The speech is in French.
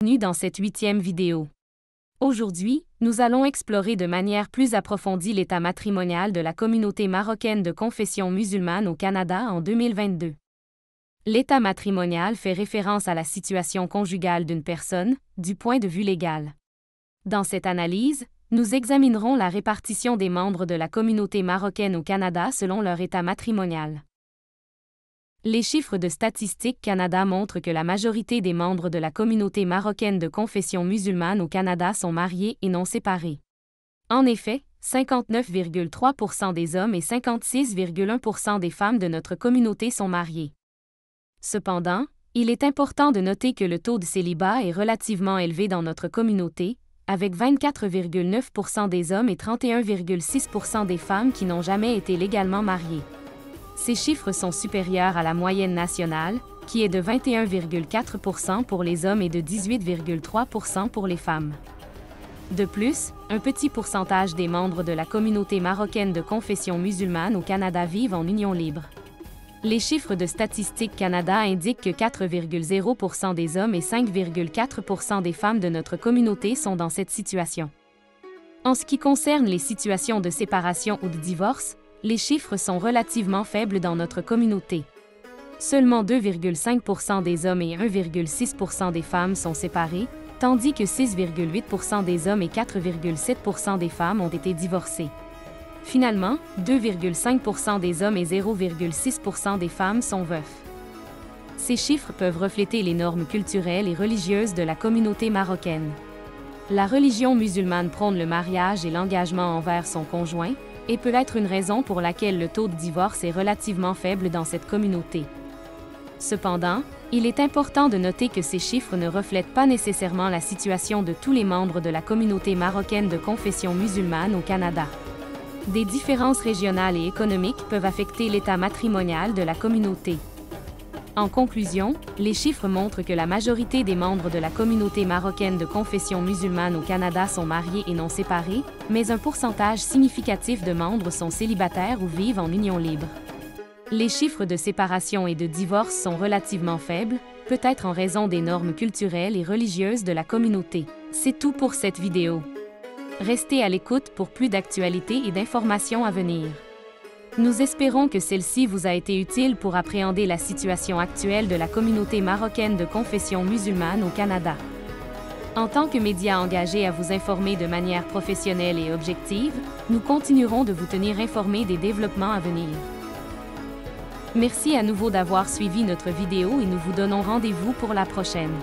Bienvenue dans cette 8e vidéo. Aujourd'hui, nous allons explorer de manière plus approfondie l'état matrimonial de la communauté marocaine de confession musulmane au Canada en 2022. L'état matrimonial fait référence à la situation conjugale d'une personne, du point de vue légal. Dans cette analyse, nous examinerons la répartition des membres de la communauté marocaine au Canada selon leur état matrimonial. Les chiffres de Statistique Canada montrent que la majorité des membres de la communauté marocaine de confession musulmane au Canada sont mariés et non séparés. En effet, 59,3% des hommes et 56,1% des femmes de notre communauté sont mariés. Cependant, il est important de noter que le taux de célibat est relativement élevé dans notre communauté, avec 24,9% des hommes et 31,6% des femmes qui n'ont jamais été légalement mariés. Ces chiffres sont supérieurs à la moyenne nationale, qui est de 21,4% pour les hommes et de 18,3% pour les femmes. De plus, un petit pourcentage des membres de la communauté marocaine de confession musulmane au Canada vivent en union libre. Les chiffres de Statistique Canada indiquent que 4,0% des hommes et 5,4% des femmes de notre communauté sont dans cette situation. En ce qui concerne les situations de séparation ou de divorce, les chiffres sont relativement faibles dans notre communauté. Seulement 2,5% des hommes et 1,6% des femmes sont séparés, tandis que 6,8% des hommes et 4,7% des femmes ont été divorcés. Finalement, 2,5% des hommes et 0,6% des femmes sont veufs. Ces chiffres peuvent refléter les normes culturelles et religieuses de la communauté marocaine. La religion musulmane prône le mariage et l'engagement envers son conjoint, et peut être une raison pour laquelle le taux de divorce est relativement faible dans cette communauté. Cependant, il est important de noter que ces chiffres ne reflètent pas nécessairement la situation de tous les membres de la communauté marocaine de confession musulmane au Canada. Des différences régionales et économiques peuvent affecter l'état matrimonial de la communauté. En conclusion, les chiffres montrent que la majorité des membres de la communauté marocaine de confession musulmane au Canada sont mariés et non séparés, mais un pourcentage significatif de membres sont célibataires ou vivent en union libre. Les chiffres de séparation et de divorce sont relativement faibles, peut-être en raison des normes culturelles et religieuses de la communauté. C'est tout pour cette vidéo. Restez à l'écoute pour plus d'actualités et d'informations à venir. Nous espérons que celle-ci vous a été utile pour appréhender la situation actuelle de la communauté marocaine de confession musulmane au Canada. En tant que média engagé à vous informer de manière professionnelle et objective, nous continuerons de vous tenir informés des développements à venir. Merci à nouveau d'avoir suivi notre vidéo et nous vous donnons rendez-vous pour la prochaine.